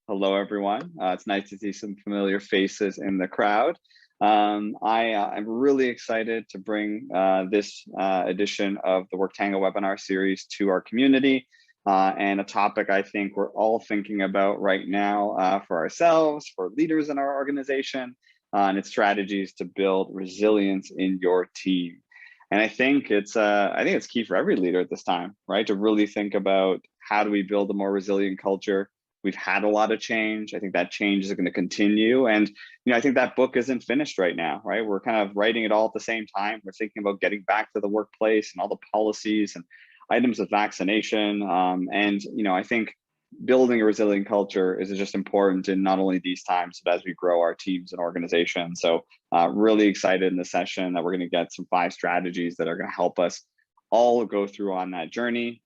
Hello, everyone. It's nice to see some familiar faces in the crowd. I'm really excited to bring this edition of the WorkTango webinar series to our community, and a topic I think we're all thinking about right now for ourselves, for leaders in our organization, and its strategies to build resilience in your team. And I think it's key for every leader at this time, right? To really think about how do we build a more resilient culture. We've had a lot of change. I think that change is going to continue. And, I think that book isn't finished right now, right? We're kind of writing it all at the same time. We're thinking about getting back to the workplace and all the policies and items of vaccination. I think building a resilient culture is just important in not only these times, but as we grow our teams and organizations. So really excited in the session that we're going to get some 5 strategies that are going to help us all go through on that journey.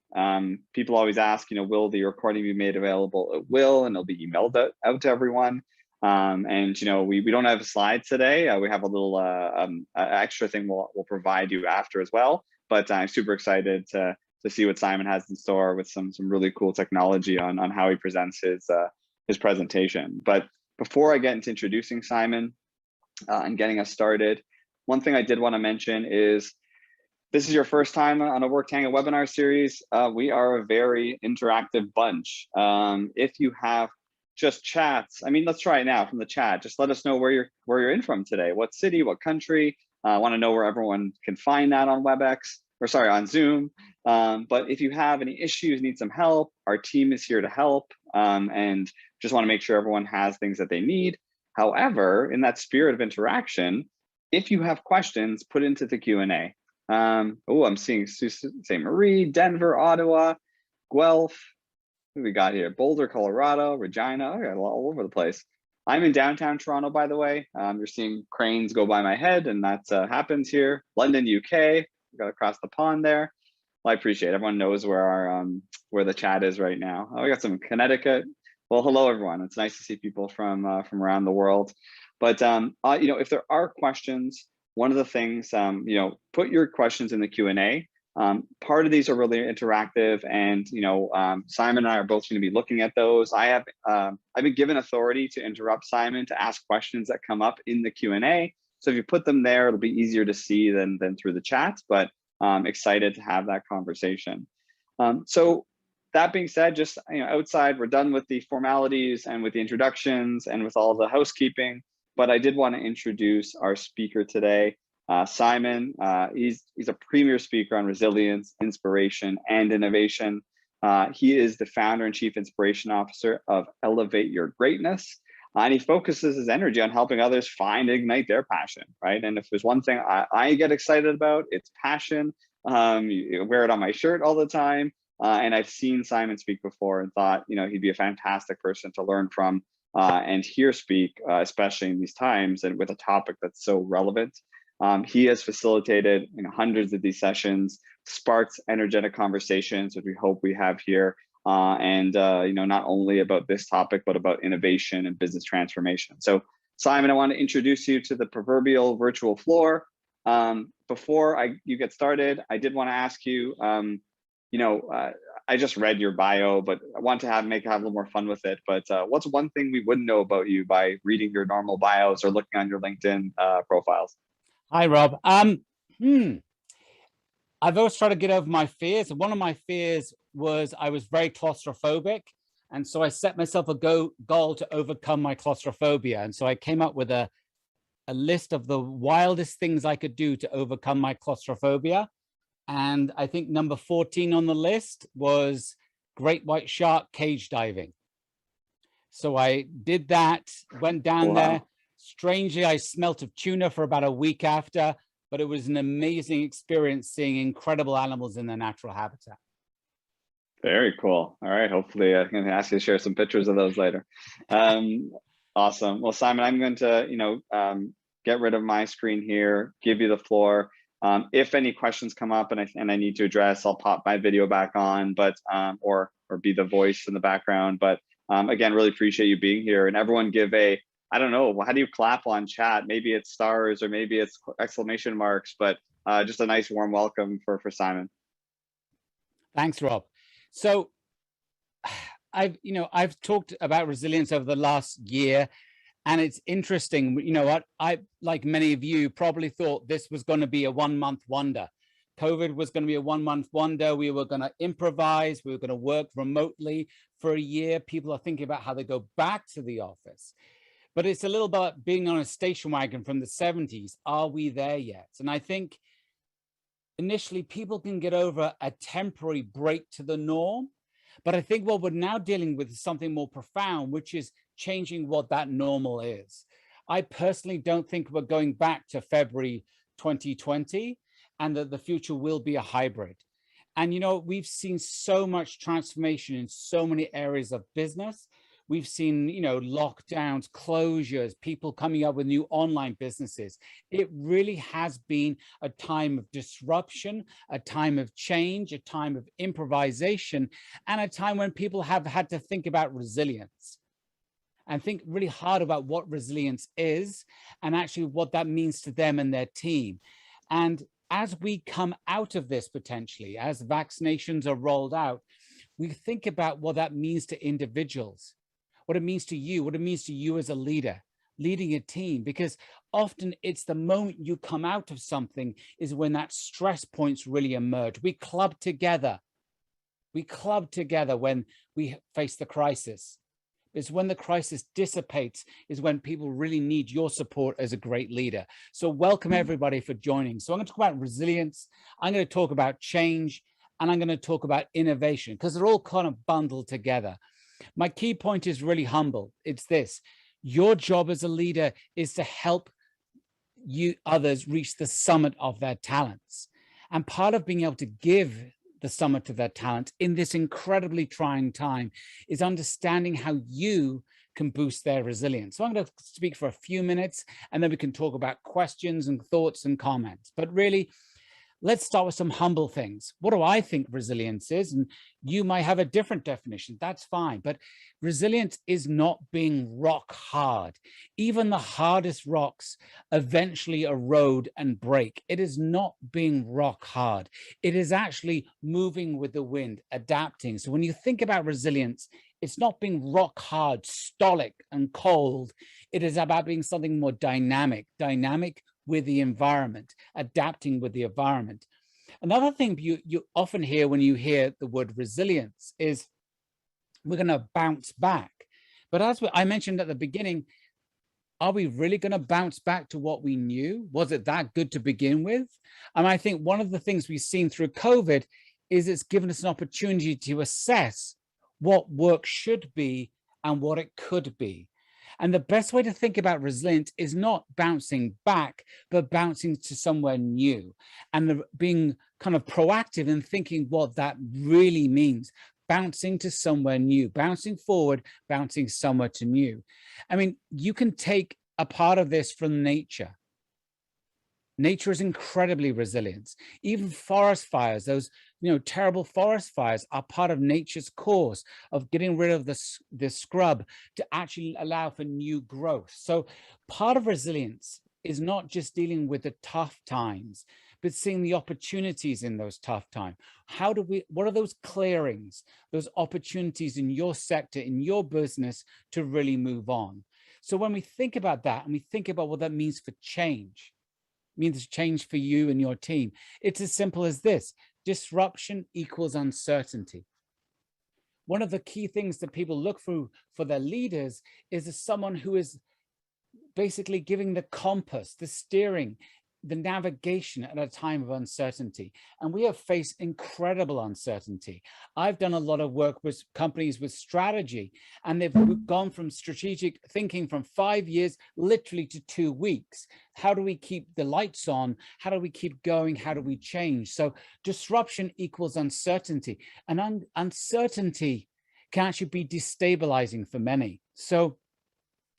People always ask, will the recording be made available? It will, and it'll be emailed out to everyone. We don't have slides today. We have a little extra thing we'll provide you after as well. But I'm super excited to see what Simon has in store with some really cool technology on how he presents his presentation. But before I get into introducing Simon and getting us started, one thing I did want to mention is, this is your first time on a WorkTango webinar series. We are a very interactive bunch. If you have just chats, let's try it now from the chat. Just let us know where you're in from today. What city, what country? I want to know where everyone can find that on WebEx, on Zoom. But if you have any issues, need some help, our team is here to help, and just want to make sure everyone has things that they need. However, in that spirit of interaction, if you have questions, put into the Q&A. I'm seeing St. Marie, Denver, Ottawa, Guelph. What do we got here? Boulder, Colorado, Regina. Okay, all over the place. I'm in downtown Toronto, by the way. You're seeing cranes go by my head, and that happens here. London, UK. We got across the pond there. Well, I appreciate it. Everyone knows where the chat is right now. We got some Connecticut. Well, hello everyone. It's nice to see people from around the world. But if there are questions, one of the things, put your questions in the Q&A. Part of these are really interactive, and Simon and I are both going to be looking at those. I've been given authority to interrupt Simon to ask questions that come up in the Q&A. So if you put them there, it'll be easier to see than through the chat. But excited to have that conversation. So that being said, just outside, we're done with the formalities and with the introductions and with all the housekeeping. But I did want to introduce our speaker today, Simon. He's a premier speaker on resilience, inspiration, and innovation. He is the founder and chief inspiration officer of Elevate Your Greatness. And he focuses his energy on helping others find and ignite their passion, right? And if there's one thing I get excited about, it's passion. You wear it on my shirt all the time. And I've seen Simon speak before and thought, he'd be a fantastic person to learn from and hear speak, especially in these times and with a topic that's so relevant. He has facilitated hundreds of these sessions, sparks energetic conversations, which we hope we have here. Not only about this topic, but about innovation and business transformation. So Simon, I want to introduce you to the proverbial virtual floor. Before you get started, I did want to ask you, I just read your bio, but I want to have a little more fun with it. But what's one thing we wouldn't know about you by reading your normal bios or looking on your LinkedIn profiles? Hi, Rob. I've always tried to get over my fears. One of my fears was I was very claustrophobic. And so I set myself a goal to overcome my claustrophobia. And so I came up with a list of the wildest things I could do to overcome my claustrophobia. And I think number 14 on the list was great white shark cage diving. So I did that, went down there. Strangely, I smelt of tuna for about a week after, but it was an amazing experience seeing incredible animals in their natural habitat. Very cool. All right. Hopefully I can ask you to share some pictures of those later. Awesome. Well, Simon, I'm going to, get rid of my screen here, give you the floor. If any questions come up and I need to address, I'll pop my video back on, but or be the voice in the background. But again, really appreciate you being here, and everyone give I don't know, how do you clap on chat? Maybe it's stars or maybe it's exclamation marks, but just a nice warm welcome for Simon. Thanks, Rob. So I've talked about resilience over the last year, and it's interesting. You know what? I, like many of you, probably thought this was going to be a 1 month wonder. COVID was going to be a 1 month wonder. We were going to improvise. We were going to work remotely for a year. People are thinking about how they go back to the office. But it's a little bit being on a station wagon from the 70s. Are we there yet? And I think initially people can get over a temporary break to the norm. But I think what we're now dealing with is something more profound, which is changing what that normal is. I personally don't think we're going back to February 2020, and that the future will be a hybrid. And, we've seen so much transformation in so many areas of business. We've seen, lockdowns, closures, people coming up with new online businesses. It really has been a time of disruption, a time of change, a time of improvisation, and a time when people have had to think about resilience and think really hard about what resilience is and actually what that means to them and their team. And as we come out of this, potentially, as vaccinations are rolled out, we think about what that means to individuals, what it means to you as a leader, leading a team, because often it's the moment you come out of something is when that stress points really emerge. We club together when we face the crisis. It's when the crisis dissipates is when people really need your support as a great leader. So welcome everybody for joining. So I'm going to talk about resilience. I'm going to talk about change, and I'm going to talk about innovation, because they're all kind of bundled together. My key point is really humble. It's this: your job as a leader is to help others reach the summit of their talents. And part of being able to give the summit of their talent in this incredibly trying time is understanding how you can boost their resilience. So I'm going to speak for a few minutes, and then we can talk about questions and thoughts and comments. But really, let's start with some humble things. What do I think resilience is? And you might have a different definition. That's fine. But resilience is not being rock hard. Even the hardest rocks eventually erode and break. It is not being rock hard. It is actually moving with the wind, adapting. So when you think about resilience, it's not being rock hard, stolic and cold. It is about being something more dynamic with the environment, adapting with the environment. Another thing you often hear when you hear the word resilience is we're going to bounce back. But as I mentioned at the beginning, are we really going to bounce back to what we knew? Was it that good to begin with? And I think one of the things we've seen through COVID is it's given us an opportunity to assess what work should be and what it could be. And the best way to think about resilience is not bouncing back, but bouncing to somewhere new, and being kind of proactive in thinking what that really means. Bouncing to somewhere new, bouncing forward, bouncing somewhere to new. I mean, you can take a part of this from nature. Nature is incredibly resilient. Even forest fires, those terrible forest fires, are part of nature's course of getting rid of the scrub to actually allow for new growth. So part of resilience is not just dealing with the tough times, but seeing the opportunities in those tough times. What are those clearings, those opportunities in your sector, in your business to really move on? So when we think about that and we think about what that means for change, means change for you and your team, it's as simple as this: disruption equals uncertainty. One of the key things that people look for their leaders is someone who is basically giving the compass, the steering, the navigation at a time of uncertainty. And we have faced incredible uncertainty. I've done a lot of work with companies with strategy, and they've gone from strategic thinking from 5 years literally to 2 weeks. How do we keep the lights on? How do we keep going? How do we change? So disruption equals uncertainty, and uncertainty can actually be destabilizing for many. So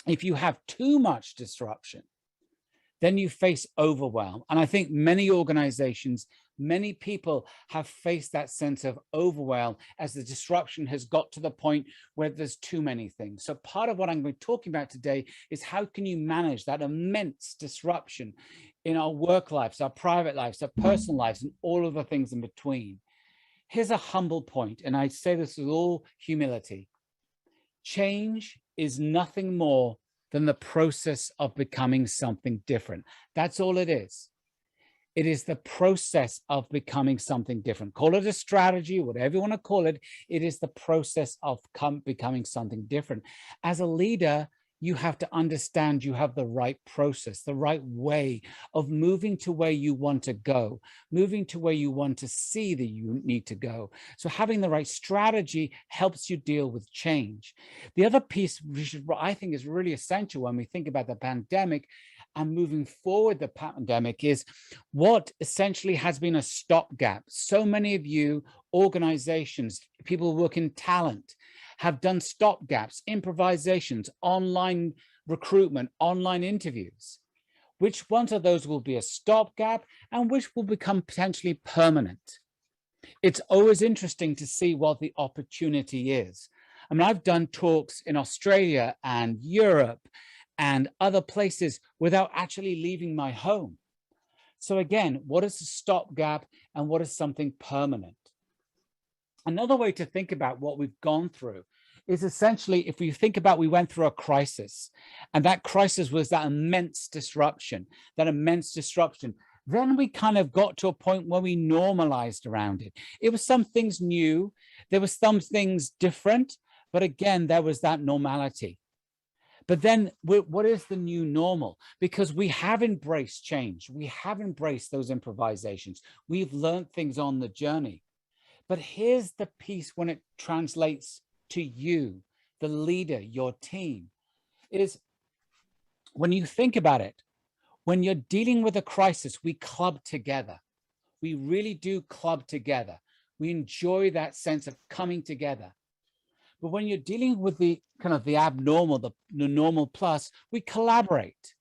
if you have too much disruption, then you face overwhelm. And I think many organizations, many people have faced that sense of overwhelm as the disruption has got to the point where there's too many things. So part of what I'm going to be talking about today is how can you manage that immense disruption in our work lives, our private lives, our personal lives, and all of the things in between. Here's a humble point, and I say this with all humility. Change is nothing more than the process of becoming something different. That's all it is. It is the process of becoming something different. Call it a strategy, whatever you want to call it. It is the process of becoming something different. As a leader, you have to understand you have the right process, the right way of moving to where you want to go, moving to where you want to see that you need to go. So having the right strategy helps you deal with change. The other piece, which I think is really essential when we think about the pandemic and moving forward the pandemic, is what essentially has been a stopgap. So many of you, organizations, people who work in talent, have done stopgaps, improvisations, online recruitment, online interviews. Which ones of those will be a stopgap and which will become potentially permanent? It's always interesting to see what the opportunity is. I mean, I've done talks in Australia and Europe and other places without actually leaving my home. So again, what is a stopgap and what is something permanent? Another way to think about what we've gone through is essentially, if you think about, we went through a crisis, and that crisis was that immense disruption, then we kind of got to a point where we normalized around it. It was some things new, there was some things different, but again, there was that normality. But then what is the new normal? Because we have embraced change. We have embraced those improvisations. We've learned things on the journey. But here's the piece when it translates to you, the leader, your team, is when you think about it, when you're dealing with a crisis, we club together. We really do club together. We enjoy that sense of coming together. But when you're dealing with the kind of the abnormal, the normal plus, we collaborate.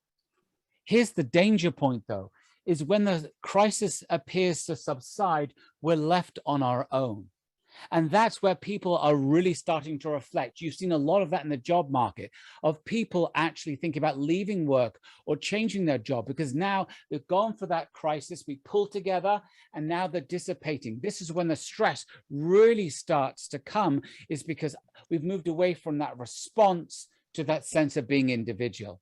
Here's the danger point, though, is when the crisis appears to subside, we're left on our own. And that's where people are really starting to reflect. You've seen a lot of that in the job market, of people actually thinking about leaving work or changing their job because now they've gone for that crisis. We pull together and now they're dissipating. This is when the stress really starts to come, is because we've moved away from that response to that sense of being individual.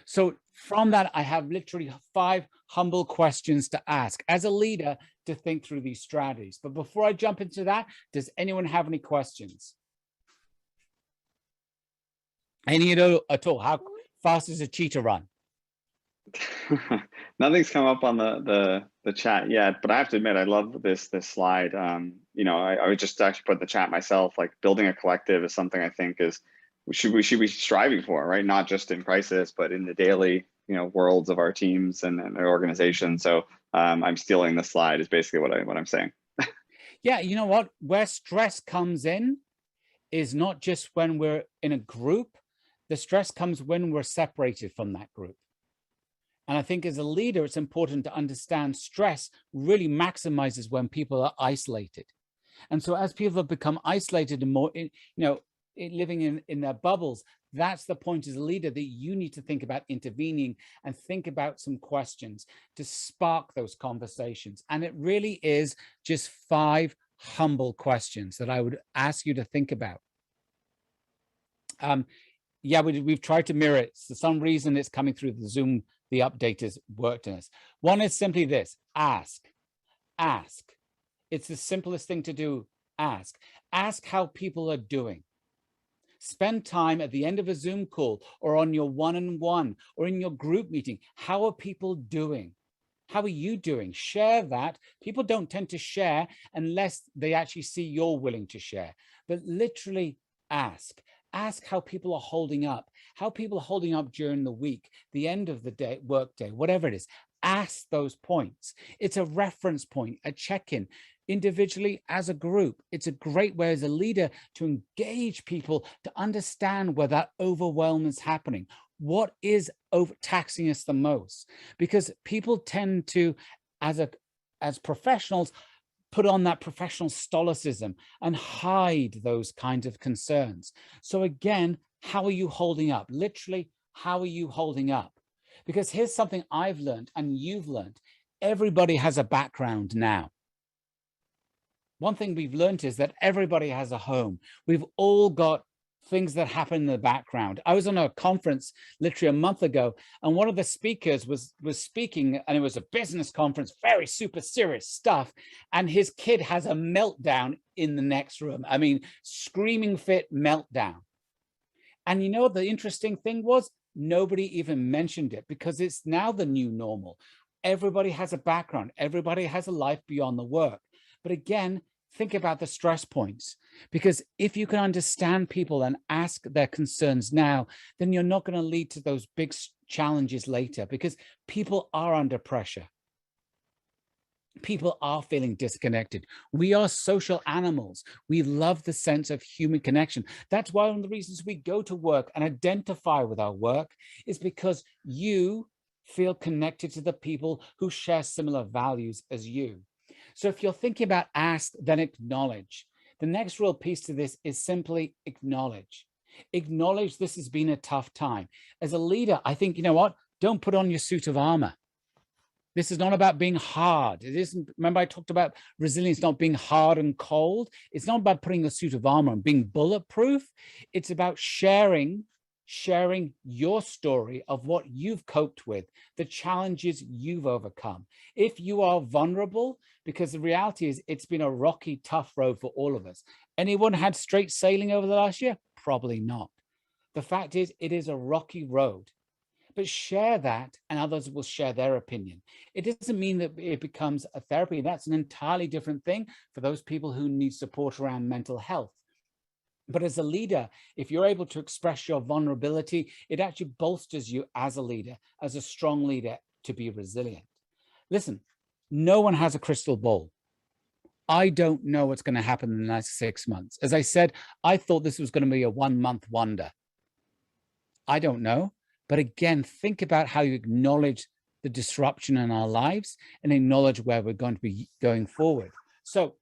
So from that, I have literally 5 humble questions to ask as a leader to think through these strategies. But before I jump into that, does anyone have any questions? Any at all? How fast does a cheetah run? Nothing's come up on the chat yet, but I have to admit, I love this slide. You know, I would just actually put in the chat myself, like building a collective is something I think is we should be striving for, right? Not just in crisis, but in the daily, you know, worlds of our teams and our organization. So I'm stealing the slide is basically what I'm saying. Yeah, you know what? Where stress comes in is not just when we're in a group. The stress comes when we're separated from that group. And I think as a leader, it's important to understand stress really maximizes when people are isolated. And so as people have become isolated and more, you know, living in their bubbles, that's the point as a leader that you need to think about intervening and think about some questions to spark those conversations. And it really is just 5 humble questions that I would ask you to think about. Yeah, we've tried to mirror it. For some reason, it's coming through the Zoom. The update has worked in us. One is simply this: ask. It's the simplest thing to do. Ask how people are doing. Spend time at the end of a Zoom call or on your one-on-one or in your group meeting. How are people doing? How are you doing? Share that. People don't tend to share unless they actually see you're willing to share. But literally ask. Ask how people are holding up, how people are holding up during the week, the end of the day, work day, whatever it is. Ask those points. It's a reference point, a check-in, individually, as a group. It's a great way as a leader to engage people to understand where that overwhelm is happening. What is overtaxing us the most? Because people tend to, as professionals, put on that professional stoicism and hide those kinds of concerns. So again, how are you holding up? Literally, how are you holding up? Because here's something I've learned and you've learned. Everybody has a background now. One thing we've learned is that everybody has a home. We've all got things that happen in the background. I was on a conference literally a month ago, and one of the speakers was speaking, and it was a business conference, very super serious stuff, and his kid has a meltdown in the next room. I mean, screaming fit meltdown. And you know what the interesting thing was? Nobody even mentioned it, because it's now the new normal. Everybody has a background. Everybody has a life beyond the work. But again, think about the stress points, because if you can understand people and ask their concerns now, then you're not going to lead to those big challenges later, because people are under pressure. People are feeling disconnected. We are social animals. We love the sense of human connection. That's why one of the reasons we go to work and identify with our work is because you feel connected to the people who share similar values as you. So if you're thinking about ask, then acknowledge. The next real piece to this is simply acknowledge. Acknowledge this has been a tough time. As a leader, I think, you know what? Don't put on your suit of armor. This is not about being hard. It isn't. Remember, I talked about resilience not being hard and cold. It's not about putting a suit of armor and being bulletproof. It's about sharing your story of what you've coped with, the challenges you've overcome. If you are vulnerable, because the reality is it's been a rocky, tough road for all of us. Anyone had straight sailing over the last year? Probably not. The fact is, it is a rocky road. But share that, and others will share their opinion. It doesn't mean that it becomes a therapy. That's an entirely different thing for those people who need support around mental health. But as a leader, if you're able to express your vulnerability, it actually bolsters you as a leader, as a strong leader, to be resilient. Listen, no one has a crystal ball. I don't know what's going to happen in the next 6 months. As I said, I thought this was going to be a 1-month wonder. I don't know. But again, think about how you acknowledge the disruption in our lives and acknowledge where we're going to be going forward. So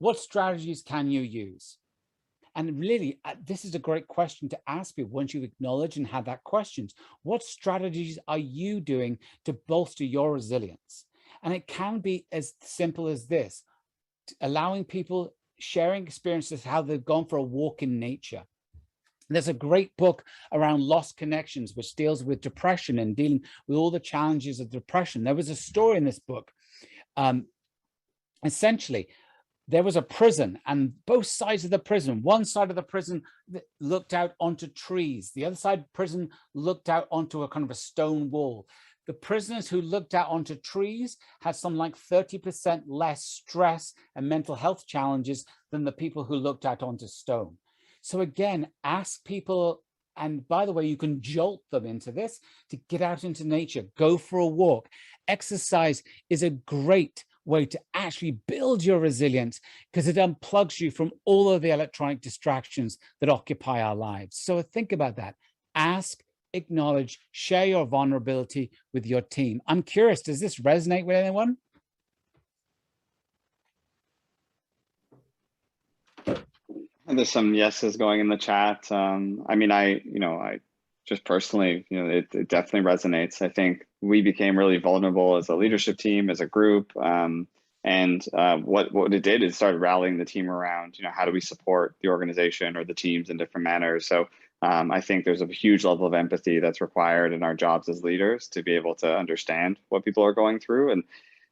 what strategies can you use? And really, this is a great question to ask people once you've acknowledged and had that questions. What strategies are you doing to bolster your resilience? And it can be as simple as this, allowing people sharing experiences, how they've gone for a walk in nature. There's a great book around lost connections, which deals with depression and dealing with all the challenges of depression. There was a story in this book. Essentially, there was a prison, and both sides of the prison, one side of the prison looked out onto trees. The other side of the prison looked out onto a kind of a stone wall. The prisoners who looked out onto trees had some like 30% less stress and mental health challenges than the people who looked out onto stone. So again, ask people, and by the way, you can jolt them into this, to get out into nature, go for a walk. Exercise is a great way to actually build your resilience, because it unplugs you from all of the electronic distractions that occupy our lives. So think about that. Ask, acknowledge, share your vulnerability with your team. I'm curious, does this resonate with anyone? And there's some yeses going in the chat. I mean, I just personally, it definitely resonates. I think we became really vulnerable as a leadership team, as a group. And what it did is started rallying the team around, how do we support the organization or the teams in different manners. So I think there's a huge level of empathy that's required in our jobs as leaders to be able to understand what people are going through. And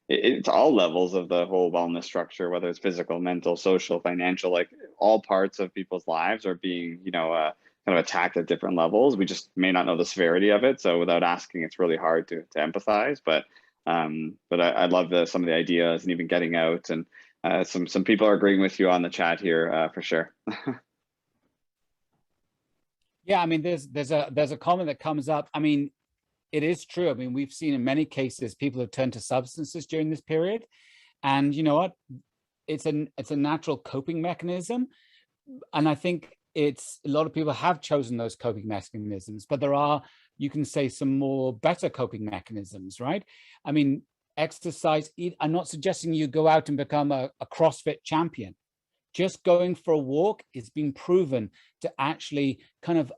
it's all levels of the whole wellness structure, whether it's physical, mental, social, financial, like all parts of people's lives are being, kind of attacked at different levels. We just may not know the severity of it. So without asking, it's really hard to empathize. But I love some of the ideas and even getting out, and some people are agreeing with you on the chat here for sure. Yeah, I mean, there's a comment that comes up. I mean, it is true. I mean, we've seen in many cases people have turned to substances during this period, and you know what? It's a natural coping mechanism, and I think a lot of people have chosen those coping mechanisms, but there are, you can say, some more better coping mechanisms, right? I mean, exercise. I'm not suggesting you go out and become a CrossFit champion. Just going for a walk is being proven to actually kind of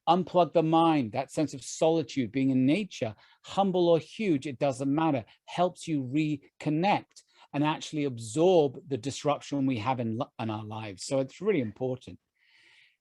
unplug the mind, that sense of solitude, being in nature, humble or huge, it doesn't matter, helps you reconnect and actually absorb the disruption we have in our lives. So it's really important.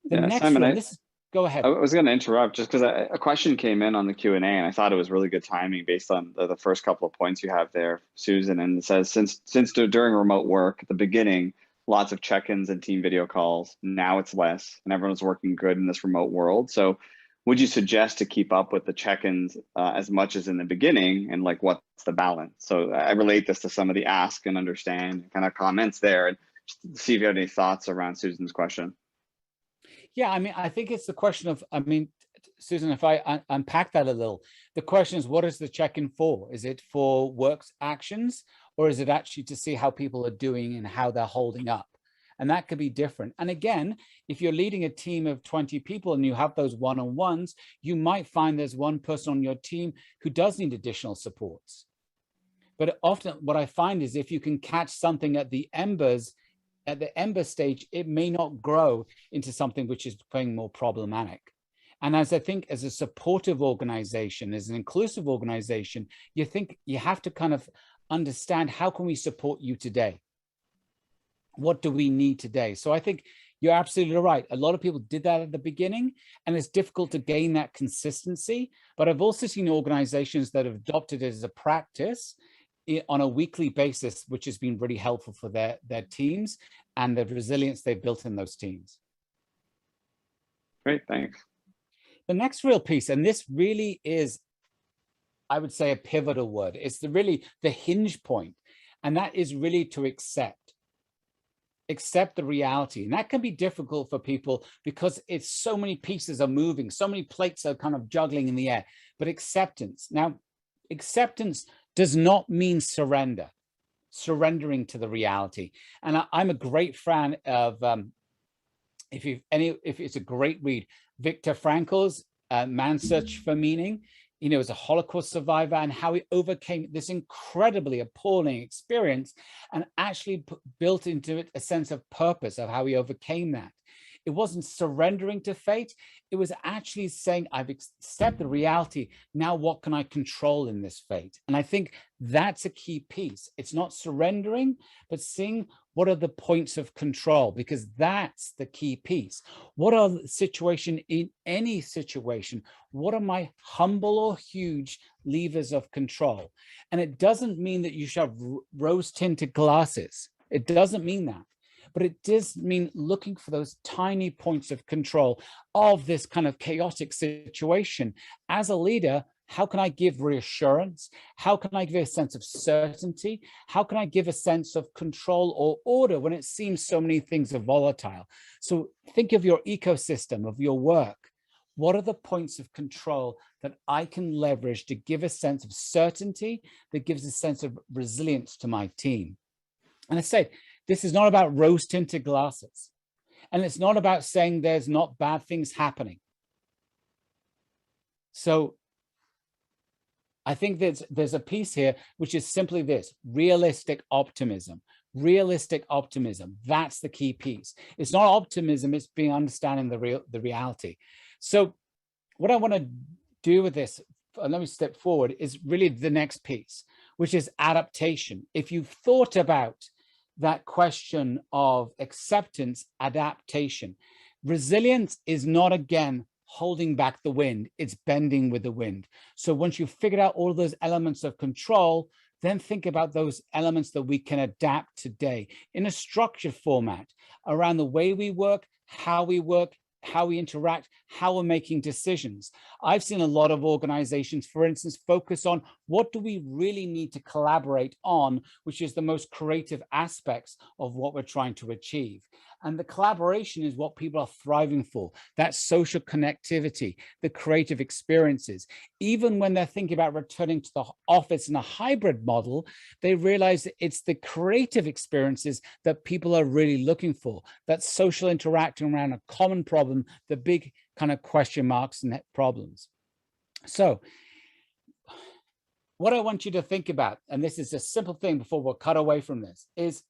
The Yeah, next Simon, rule, this is, go I ahead. was going to interrupt just because a question came in on the Q&A, and I thought it was really good timing based on the first couple of points you have there, Susan. And it says, since during remote work at the beginning, lots of check-ins and team video calls. Now it's less, and everyone's working good in this remote world. So would you suggest to keep up with the check-ins as much as in the beginning, and like what's the balance? So I relate this to some of the ask and understand kind of comments there, and just see if you have any thoughts around Susan's question. Yeah, I mean, I think it's the question of, I mean, Susan, if I unpack that a little, the question is, what is the check-in for? Is it for works actions, or is it actually to see how people are doing and how they're holding up? And that could be different. And again, if you're leading a team of 20 people and you have those one-on-ones, you might find there's one person on your team who does need additional supports. But often what I find is if you can catch something at the ember stage, it may not grow into something which is becoming more problematic. And as I think as a supportive organization, as an inclusive organization, you think you have to kind of understand, how can we support you today? What do we need today? So I think you're absolutely right. A lot of people did that at the beginning, and it's difficult to gain that consistency. But I've also seen organizations that have adopted it as a practice on a weekly basis, which has been really helpful for their teams and the resilience they've built in those teams. Great, thanks. The next real piece, and this really is, I would say, a pivotal word. It's really the hinge point, and that is really to accept the reality. And that can be difficult for people because it's so many pieces are moving, so many plates are kind of juggling in the air. But acceptance. Now, acceptance does not mean surrendering to the reality. And I'm a great fan of, if it's a great read, Viktor Frankl's Man's Search for Meaning. You know, as a Holocaust survivor, and how he overcame this incredibly appalling experience and actually built into it a sense of purpose of how he overcame that. It wasn't surrendering to fate. It was actually saying, I've accepted the reality. Now, what can I control in this fate? And I think that's a key piece. It's not surrendering, but seeing what are the points of control, because that's the key piece. What are the situation in any situation? What are my humble or huge levers of control? And it doesn't mean that you should have rose-tinted glasses. It doesn't mean that. But it does mean looking for those tiny points of control of this kind of chaotic situation. As a leader, how can I give reassurance? How can I give a sense of certainty? How can I give a sense of control or order when it seems so many things are volatile? So think of your ecosystem of your work. What are the points of control that I can leverage to give a sense of certainty that gives a sense of resilience to my team? And I said, this is not about rose-tinted glasses. And it's not about saying there's not bad things happening. So I think there's a piece here, which is simply this: realistic optimism. Realistic optimism. That's the key piece. It's not optimism, it's being understanding the reality. So what I want to do with this, let me step forward, is really the next piece, which is adaptation. If you've thought about that question of acceptance, adaptation, resilience is not, again, holding back the wind, it's bending with the wind. So once you've figured out all of those elements of control, then think about those elements that we can adapt today in a structured format around the way we work, how we interact, how we're making decisions. I've seen a lot of organizations, for instance, focus on what do we really need to collaborate on, which is the most creative aspects of what we're trying to achieve. And the collaboration is what people are thriving for, that social connectivity, the creative experiences. Even when they're thinking about returning to the office in a hybrid model, they realize that it's the creative experiences that people are really looking for, that social interaction around a common problem, the big kind of question marks and problems. So what I want you to think about, and this is a simple thing before we'll cut away from this, is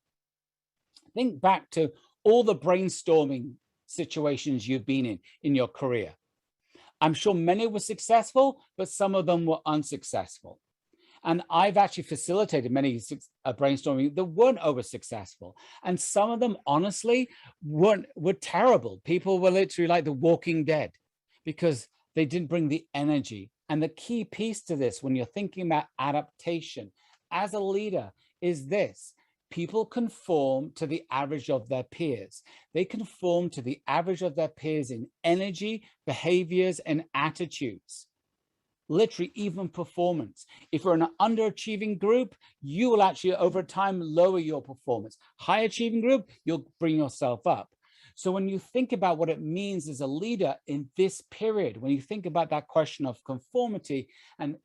think back to all the brainstorming situations you've been in your career. I'm sure many were successful, but some of them were unsuccessful. And I've actually facilitated many brainstorming that weren't over successful. And some of them, honestly, were terrible. People were literally like the Walking Dead because they didn't bring the energy. And the key piece to this, when you're thinking about adaptation as a leader, is this: people conform to the average of their peers. They conform to the average of their peers in energy, behaviors, and attitudes. Literally, even performance. If you're in an underachieving group, you will actually over time lower your performance. High achieving group, you'll bring yourself up. So when you think about what it means as a leader in this period, when you think about that question of conformity and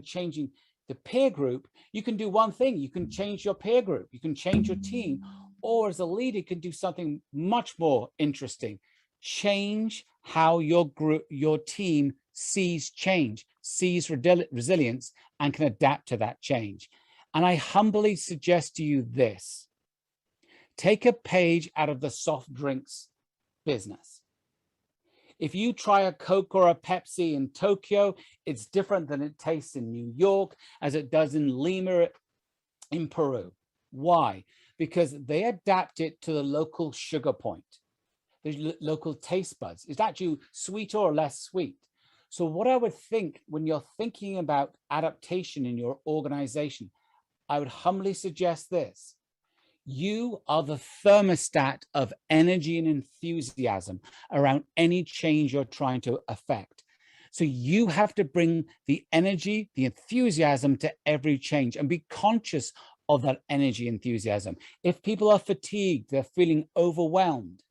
changing the peer group, you can do one thing: you can change your peer group, you can change your team, or as a leader, you can do something much more interesting: change how your team sees change, sees resilience, and can adapt to that change. And I humbly suggest to you this: take a page out of the soft drinks business. If you try a Coke or a Pepsi in Tokyo, it's different than it tastes in New York as it does in Lima in Peru. Why? Because they adapt it to the local sugar point, the local taste buds. Is that you sweeter or less sweet? So what I would think when you're thinking about adaptation in your organization, I would humbly suggest this: you are the thermostat of energy and enthusiasm around any change you're trying to affect. So you have to bring the energy, the enthusiasm to every change, and be conscious of that energy, enthusiasm. If people are fatigued, they're feeling overwhelmed,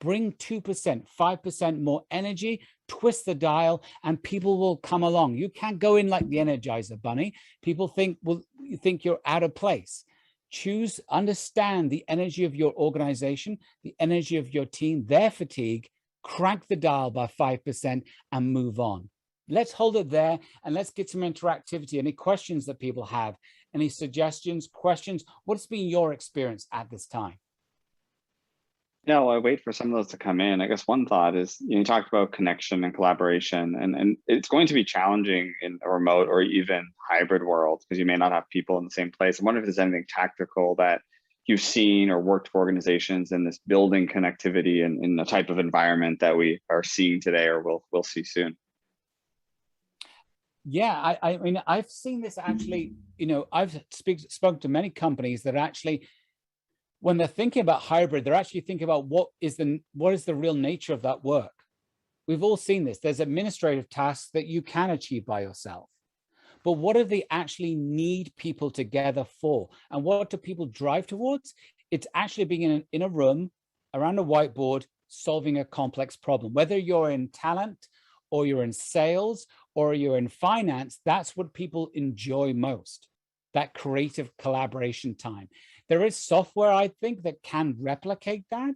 bring 2%, 5% more energy, twist the dial, and people will come along. You can't go in like the Energizer Bunny. People think, well, you think you're out of place. Choose, understand the energy of your organization, the energy of your team, their fatigue, crank the dial by 5% and move on. Let's hold it there and let's get some interactivity. Any questions that people have, any suggestions, questions? What's been your experience at this time? Yeah, well, I wait for some of those to come in. I guess one thought is, you talked about connection and collaboration, and it's going to be challenging in a remote or even hybrid world because you may not have people in the same place. I wonder if there's anything tactical that you've seen or worked for organizations in this building connectivity in the type of environment that we are seeing today or we'll see soon. Yeah, I mean, I've seen this actually, I've spoken to many companies that actually, when they're thinking about hybrid, they're actually thinking about what is the real nature of that work. We've all seen this. There's administrative tasks that you can achieve by yourself, but what do they actually need people together for? And what do people drive towards? It's actually being in a room around a whiteboard, solving a complex problem. Whether you're in talent or you're in sales or you're in finance, that's what people enjoy most, that creative collaboration time. There is software, I think, that can replicate that.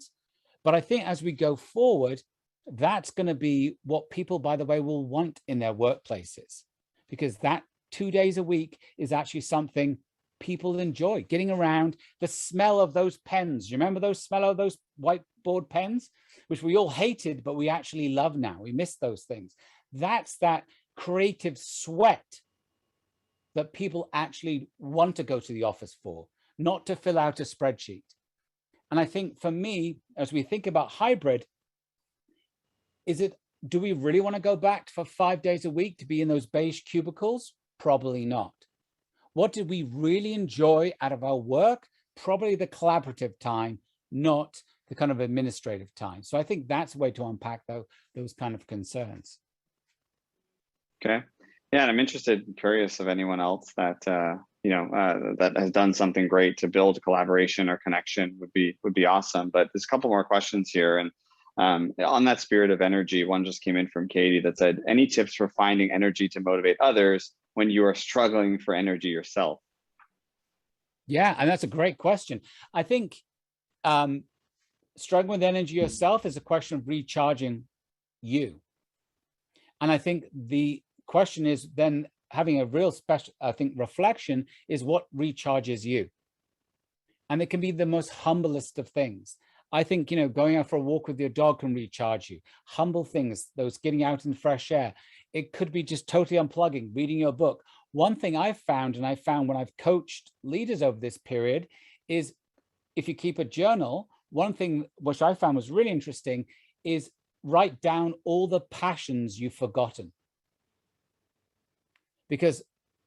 But I think as we go forward, that's going to be what people, by the way, will want in their workplaces, because that 2 days a week is actually something people enjoy. Getting around, the smell of those pens. You remember those smell of those whiteboard pens, which we all hated, but we actually love now. We miss those things. That's that creative sweat that people actually want to go to the office for, not to fill out a spreadsheet. And I think for me, as we think about hybrid, do we really want to go back for 5 days a week to be in those beige cubicles? Probably not. What did we really enjoy out of our work? Probably the collaborative time, not the kind of administrative time. So I think that's a way to unpack those kind of concerns. Okay. Yeah, and I'm interested, curious of anyone else that that has done something great to build collaboration or connection would be awesome. But there's a couple more questions here, and on that spirit of energy, one just came in from Katie that said, "Any tips for finding energy to motivate others when you are struggling for energy yourself?" Yeah, and that's a great question. I think struggling with energy yourself is a question of recharging you. And I think the question is then having a real special, I think, reflection is what recharges you. And it can be the most humblest of things. I think, going out for a walk with your dog can recharge you. Humble things, those getting out in fresh air. It could be just totally unplugging, reading your book, one thing I've found, and I found when I've coached leaders over this period, is if you keep a journal, one thing which I found was really interesting is write down all the passions you've forgotten. Because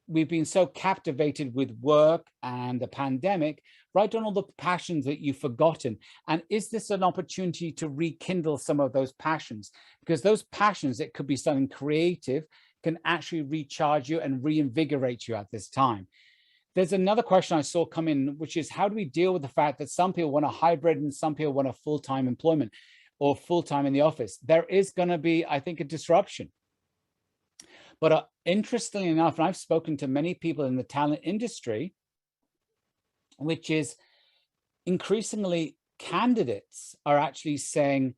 we've been so captivated with work and the pandemic, write down all the passions that you've forgotten. And is this an opportunity to rekindle some of those passions? Because those passions, it could be something creative, can actually recharge you and reinvigorate you at this time. There's another question I saw come in, which is how do we deal with the fact that some people want a hybrid and some people want a full-time employment or full-time in the office? There is going to be, I think, a disruption. But interestingly enough, and I've spoken to many people in the talent industry, which is increasingly candidates are actually saying,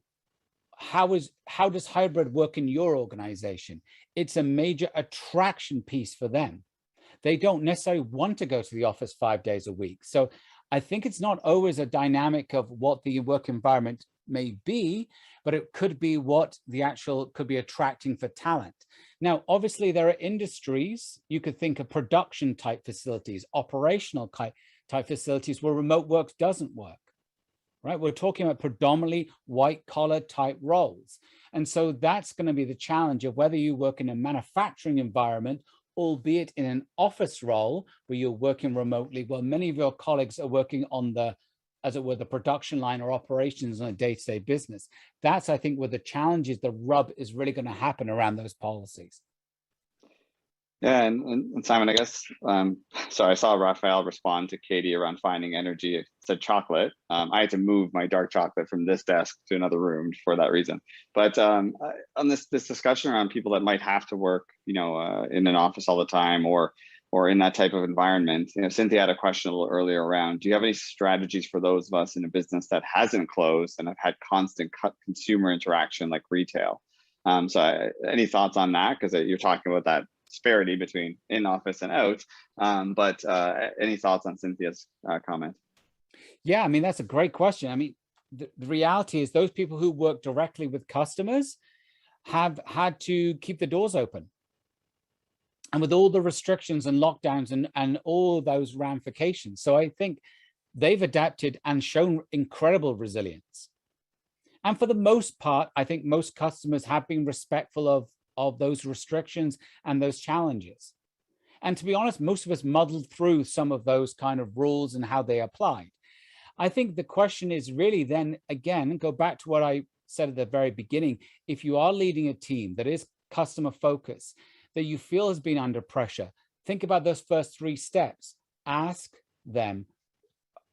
how does hybrid work in your organization? It's a major attraction piece for them. They don't necessarily want to go to the office 5 days a week. So I think it's not always a dynamic of what the work environment may be, but it could be what the actual could be attracting for talent. Now, obviously, there are industries, you could think of production type facilities, operational type facilities where remote work doesn't work, right? We're talking about predominantly white collar type roles. And so that's going to be the challenge of whether you work in a manufacturing environment, albeit in an office role where you're working remotely, while many of your colleagues are working on the, as it were, the production line or operations on a day-to-day business. That's, I think, where the challenge is, the rub is really going to happen around those policies. Yeah, and Simon, I guess, so I saw Raphael respond to Katie around finding energy. It said chocolate. I had to move my dark chocolate from this desk to another room for that reason. But on this discussion around people that might have to work, in an office all the time or in that type of environment, Cynthia had a question a little earlier around, do you have any strategies for those of us in a business that hasn't closed and have had constant consumer interaction like retail? Any thoughts on that? Because you're talking about that disparity between in office and out, but any thoughts on Cynthia's comment? Yeah, I mean, that's a great question. I mean, the reality is those people who work directly with customers have had to keep the doors open. And with all the restrictions and lockdowns and all those ramifications. So I think they've adapted and shown incredible resilience. And for the most part, I think most customers have been respectful of those restrictions and those challenges. And to be honest, most of us muddled through some of those kind of rules and how they applied. I think the question is really then, again, go back to what I said at the very beginning. If you are leading a team that is customer focused, that you feel has been under pressure, think about those first 3 steps. Ask them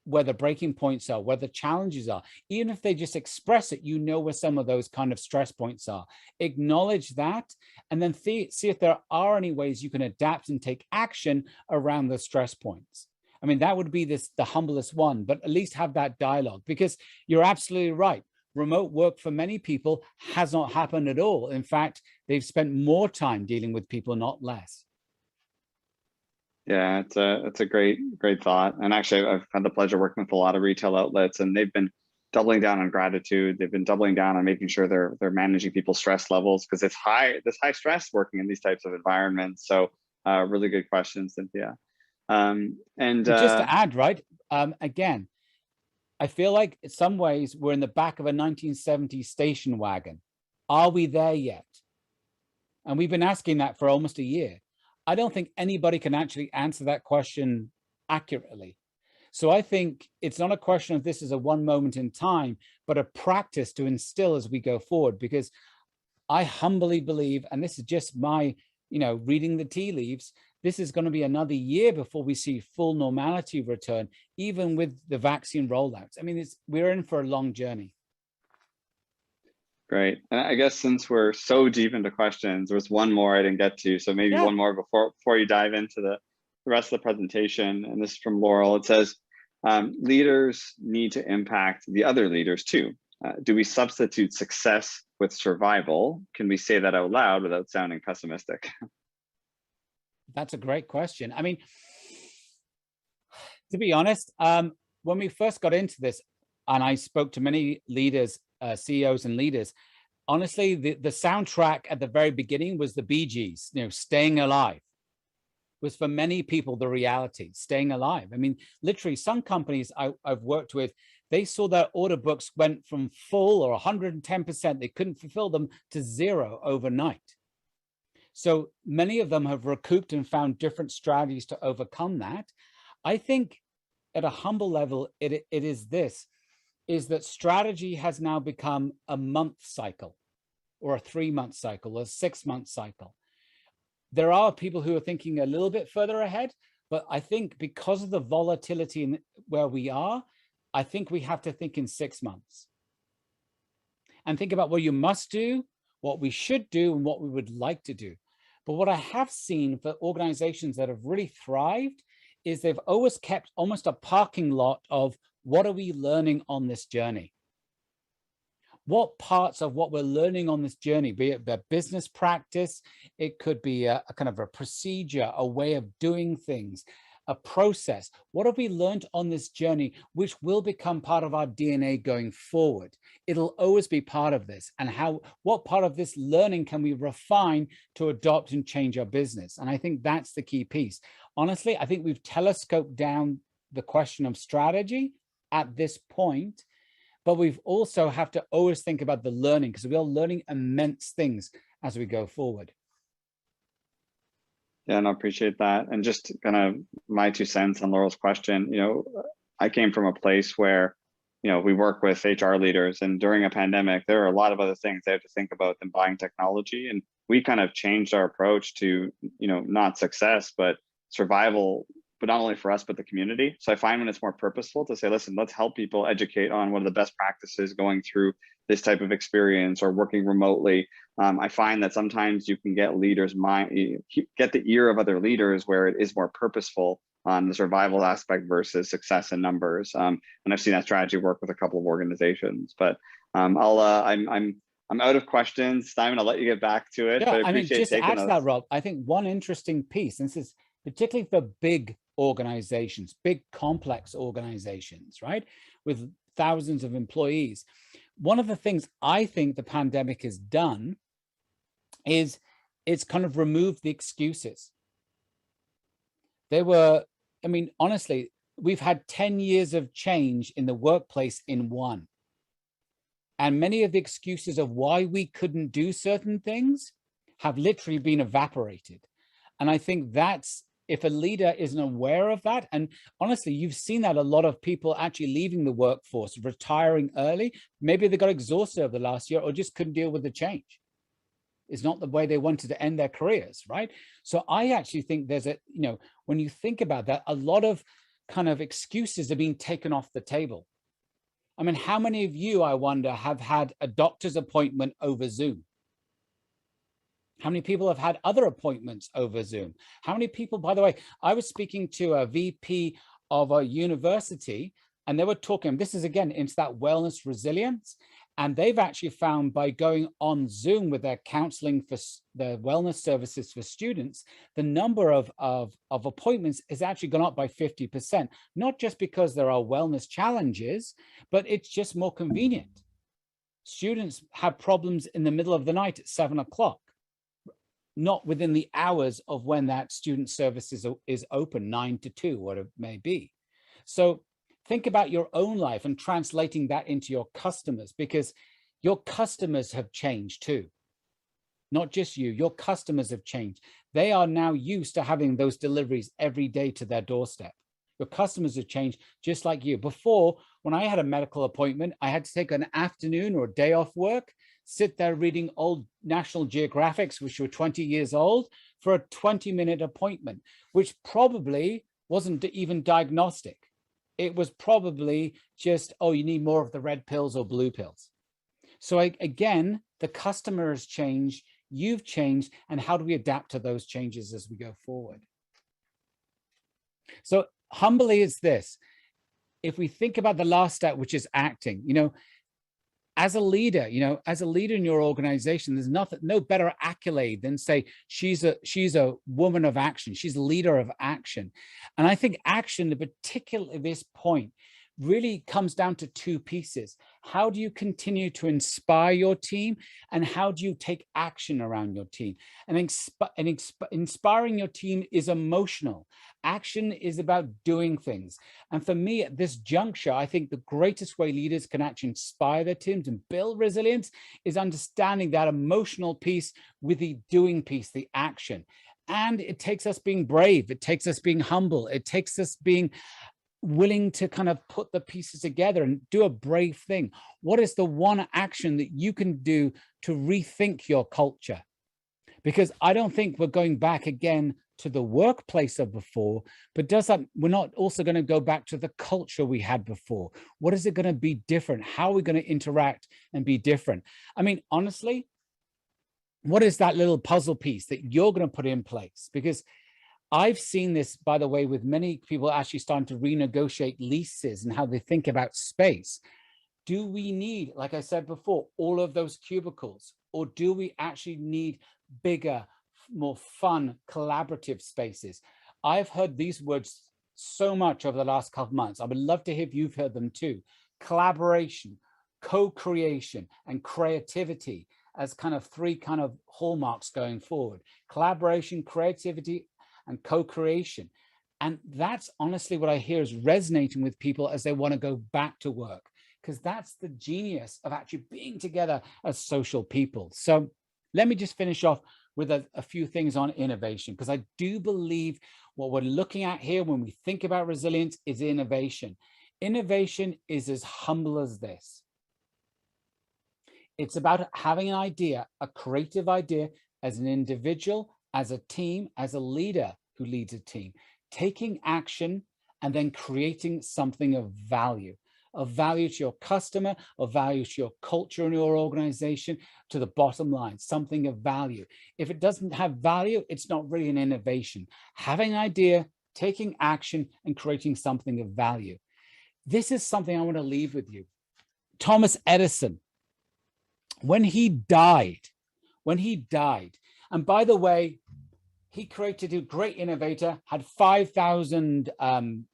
where the breaking points are, where the challenges are. Even if they just express it, where some of those kind of stress points are. Acknowledge that, and then see if there are any ways you can adapt and take action around the stress points. I mean, that would be the humblest one, but at least have that dialogue, because you're absolutely right. Remote work for many people has not happened at all. In fact, they've spent more time dealing with people, not less. Yeah, it's a great thought. And actually, I've had the pleasure working with a lot of retail outlets, and they've been doubling down on gratitude. They've been doubling down on making sure they're managing people's stress levels, because it's high stress working in these types of environments. So really good question, Cynthia. And just to add, right? Again, I feel like in some ways we're in the back of a 1970s station wagon. Are we there yet? And we've been asking that for almost a year. I don't think anybody can actually answer that question accurately. So I think it's not a question of this is a one moment in time, but a practice to instill as we go forward, because I humbly believe, and this is just my, reading the tea leaves, this is going to be another year before we see full normality return, even with the vaccine rollouts. I mean, we're in for a long journey. Great. And I guess since we're so deep into questions, there was one more I didn't get to. So maybe one more before you dive into the rest of the presentation. And this is from Laurel. It says, leaders need to impact the other leaders too. Do we substitute success with survival? Can we say that out loud without sounding pessimistic? That's a great question. I mean, to be honest, when we first got into this, and I spoke to many leaders, CEOs and leaders, honestly, the soundtrack at the very beginning was the Bee Gees, Staying Alive, was for many people the reality, staying alive. I mean, literally some companies I've worked with, they saw their order books went from full or 110%, they couldn't fulfill them, to zero overnight. So many of them have recouped and found different strategies to overcome that. I think at a humble level, it is this, is that strategy has now become a month cycle or a 3-month cycle or a 6-month cycle. There are people who are thinking a little bit further ahead, but I think because of the volatility in where we are, I think we have to think in 6 months and think about what you must do, what we should do, and what we would like to do. But what I have seen for organizations that have really thrived is they've always kept almost a parking lot of what are we learning on this journey? What parts of what we're learning on this journey, be it a business practice, it could be a kind of a procedure, a way of doing things, a process. What have we learned on this journey, which will become part of our DNA going forward? It'll always be part of this. And what part of this learning can we refine to adopt and change our business? And I think that's the key piece. Honestly, I think we've telescoped down the question of strategy at this point, but we've also have to always think about the learning, because we are learning immense things as we go forward. Yeah, and I appreciate that. And just kind of my 2 cents on Laurel's question, I came from a place where, we work with HR leaders, and during a pandemic, there are a lot of other things they have to think about than buying technology. And we kind of changed our approach to, not success, but survival, but not only for us, but the community. So I find when it's more purposeful to say, listen, let's help people educate on what are the best practices going through this type of experience or working remotely. I find that sometimes you can get leaders' get the ear of other leaders where it is more purposeful on the survival aspect versus success in numbers. And I've seen that strategy work with a couple of organizations. But I'm out of questions, Simon. I'll let you get back to it. Yeah, but I appreciate just to taking add to those. that, Rob, I think one interesting piece, and this is particularly for big organizations, big complex organizations, right, with thousands of employees. One of the things I think the pandemic has done is it's kind of removed the excuses. Honestly, we've had 10 years of change in the workplace in one. And many of the excuses of why we couldn't do certain things have literally been evaporated. And I think that's, if a leader isn't aware of that, and honestly, you've seen that a lot of people actually leaving the workforce, retiring early, maybe they got exhausted over the last year or just couldn't deal with the change. It's not the way they wanted to end their careers, right? So I actually think there's when you think about that, a lot of kind of excuses are being taken off the table. I mean, how many of you, I wonder, have had a doctor's appointment over Zoom? How many people have had other appointments over Zoom? How many people, by the way, I was speaking to a VP of a university, and they were talking, this is again, into that wellness resilience. And they've actually found by going on Zoom with their counseling for the wellness services for students, the number of appointments has actually gone up by 50%, not just because there are wellness challenges, but it's just more convenient. Students have problems in the middle of the night at 7 o'clock. Not within the hours of when that student service is open, 9 to 2, what it may be. So think about your own life and translating that into your customers, because your customers have changed too. Not just you, your customers have changed. They are now used to having those deliveries every day to their doorstep. Your customers have changed just like you. Before, when I had a medical appointment, I had to take an afternoon or a day off work, sit there reading old National Geographics, which were 20 years old, for a 20-minute appointment, which probably wasn't even diagnostic. It was probably just, oh, you need more of the red pills or blue pills. So again, the customer has changed, you've changed, and how do we adapt to those changes as we go forward? So humbly, it's this. If we think about the last step, which is acting, as a leader, in your organization, there's no better accolade than say, she's a woman of action. She's a leader of action. And I think action, in particular at this point, really comes down to two pieces. How do you continue to inspire your team, and how do you take action around your team? And inspiring your team is emotional. Action is about doing things. And for me, at this juncture, I think the greatest way leaders can actually inspire their teams and build resilience is understanding that emotional piece with the doing piece, the action. And it takes us being brave. It takes us being humble. It takes us being willing to kind of put the pieces together and do a brave thing. What is the one action that you can do to rethink your culture? Because I don't think we're going back again to the workplace of before, but does that, we're not also going to go back to the culture we had before. What is it going to be different? How are we going to interact and be different? I mean, honestly, what is that little puzzle piece that you're going to put in place? Because I've seen this, by the way, with many people actually starting to renegotiate leases and how they think about space. Do we need, like I said before, all of those cubicles? Or do we actually need bigger, more fun, collaborative spaces? I've heard these words so much over the last couple of months. I would love to hear if you've heard them too. Collaboration, co-creation, and creativity as kind of three kind of hallmarks going forward. Collaboration, creativity, and co-creation. And that's honestly what I hear is resonating with people as they want to go back to work, because that's the genius of actually being together as social people. So let me just finish off with a few things on innovation, because I do believe what we're looking at here when we think about resilience is innovation. Innovation is as humble as this. It's about having an idea, a creative idea, as an individual, as a team, as a leader who leads a team, taking action and then creating something of value to your customer, of value to your culture in your organization, to the bottom line, something of value. If it doesn't have value, it's not really an innovation. Having an idea, taking action, and creating something of value. This is something I want to leave with you. Thomas Edison, when he died, and by the way, he created a great innovator, had 5,000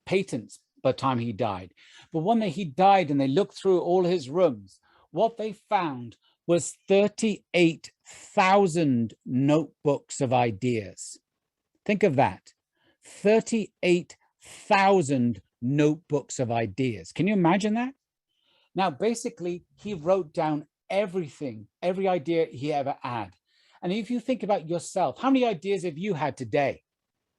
patents by the time he died. But when he died and they looked through all his rooms, what they found was 38,000 notebooks of ideas. Think of that, 38,000 notebooks of ideas. Can you imagine that? Now, basically, he wrote down everything, every idea he ever had. And if you think about yourself, how many ideas have you had today?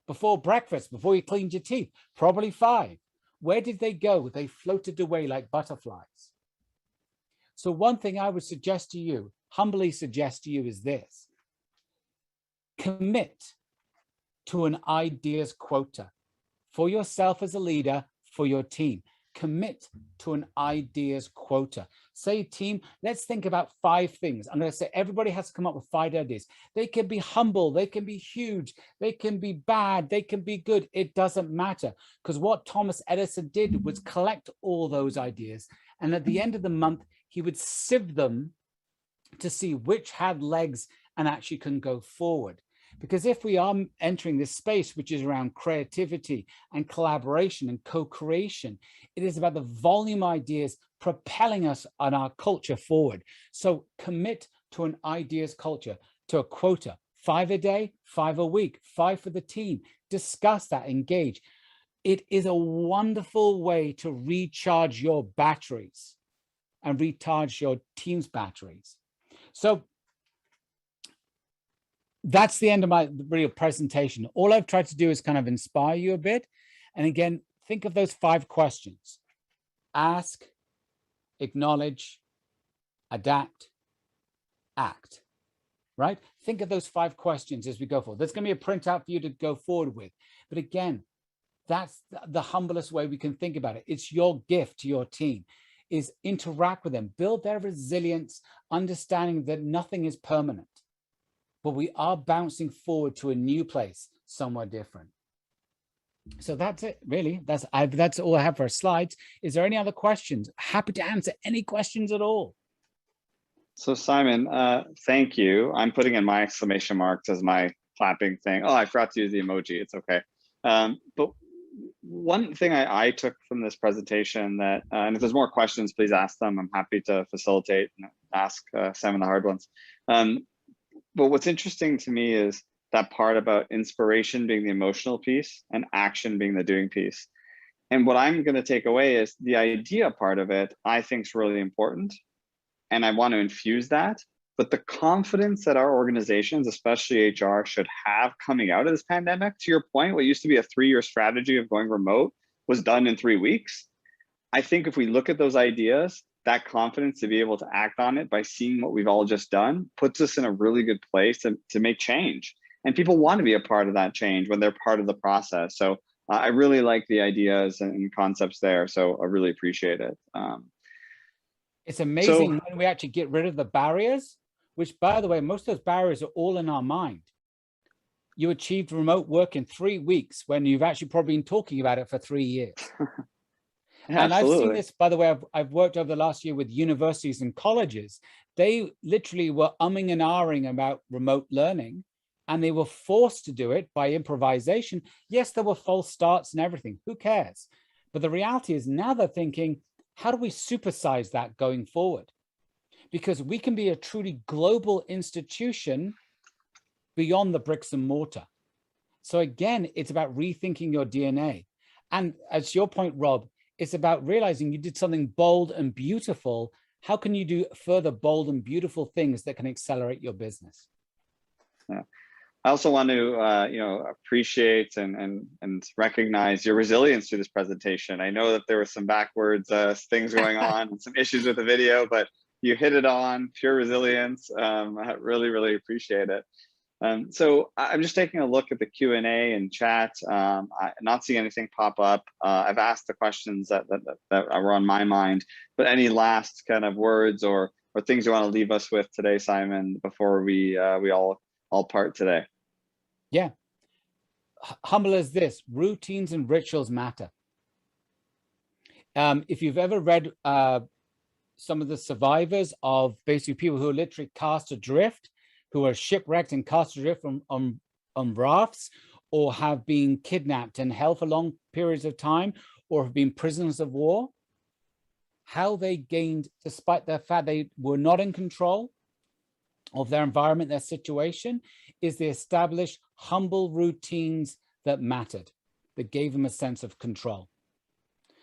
Before breakfast, before you cleaned your teeth? Probably 5. Where did they go? They floated away like butterflies. So one thing I would suggest to you, humbly suggest to you, is this. Commit to an ideas quota for yourself as a leader, for your team. Commit to an ideas quota. Say, team, let's think about 5 things. I'm going to say everybody has to come up with 5 ideas. They can be humble, they can be huge, they can be bad, they can be good. It doesn't matter, because what Thomas Edison did was collect all those ideas, and at the end of the month, he would sieve them to see which had legs and actually can go forward. Because if we are entering this space, which is around creativity and collaboration and co-creation, it is about the volume ideas propelling us on our culture forward. So commit to an ideas culture, to a quota, 5 a day, 5 a week, 5 for the team. Discuss that, engage. It is a wonderful way to recharge your batteries and recharge your team's batteries. So that's the end of my real presentation. All I've tried to do is kind of inspire you a bit. And again, think of those 5 questions. Ask, acknowledge, adapt, act, right? Think of those 5 questions as we go forward. There's going to be a printout for you to go forward with. But again, that's the humblest way we can think about it. It's your gift to your team, is interact with them, build their resilience, understanding that nothing is permanent, but we are bouncing forward to a new place, somewhere different. So that's it, really. That's all I have for slides. Is there any other questions? Happy to answer any questions at all. So Simon, thank you. I'm putting in my exclamation marks as my clapping thing. Oh, I forgot to use the emoji. It's okay. But one thing I took from this presentation that, and if there's more questions, please ask them. I'm happy to facilitate and ask Sam the hard ones. But what's interesting to me is that part about inspiration being the emotional piece and action being the doing piece. And what I'm going to take away is the idea part of it, I think is really important. And I want to infuse that. But the confidence that our organizations, especially HR, should have coming out of this pandemic, to your point, what used to be a 3-year strategy of going remote was done in 3 weeks. I think if we look at those ideas, that confidence to be able to act on it by seeing what we've all just done puts us in a really good place to make change. And people want to be a part of that change when they're part of the process. So I really like the ideas and concepts there. So I really appreciate it. It's amazing when we actually get rid of the barriers, which, by the way, most of those barriers are all in our mind. You achieved remote work in 3 weeks when you've actually probably been talking about it for 3 years. Yeah, and absolutely. I've seen this, by the way, I've worked over the last year with universities and colleges. They literally were umming and ahhing about remote learning, and they were forced to do it by improvisation. Yes, there were false starts and everything. Who cares? But the reality is now they're thinking, how do we supersize that going forward? Because we can be a truly global institution beyond the bricks and mortar. So again, it's about rethinking your DNA. And as your point, Rob, it's about realizing you did something bold and beautiful. How can you do further bold and beautiful things that can accelerate your business? Yeah. I also want to, appreciate and recognize your resilience through this presentation. I know that there were some backwards things going on and some issues with the video, but you hit it on, pure resilience. I really, really appreciate it. So I'm just taking a look at the Q&A and chat. I'm not seeing anything pop up. I've asked the questions that were on my mind, but any last kind of words or things you want to leave us with today, Simon, before we all part today? Yeah. Humble as this, routines and rituals matter. If you've ever read some of the survivors of basically people who are literally cast adrift, who are shipwrecked and cast adrift on rafts, or have been kidnapped and held for long periods of time, or have been prisoners of war, how they gained, despite the fact they were not in control of their environment, their situation, is they established humble routines that mattered, that gave them a sense of control.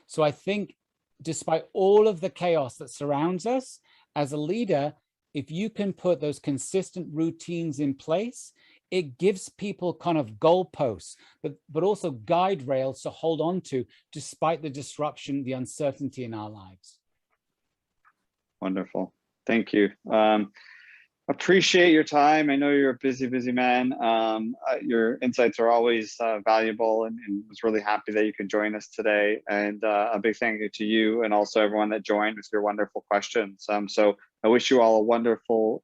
So I think despite all of the chaos that surrounds us, as a leader, if you can put those consistent routines in place, it gives people kind of goalposts, but also guide rails to hold on to despite the disruption, the uncertainty in our lives. Wonderful. Thank you. Appreciate your time. I know you're a busy man. Your insights are always valuable, and was really happy that you could join us today. And a big thank you to you and also everyone that joined with your wonderful questions. So I wish you all a wonderful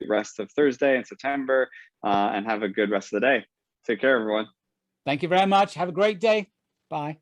rest of Thursday in September, and have a good rest of the day. Take care, everyone. Thank you very much. Have a great day. Bye.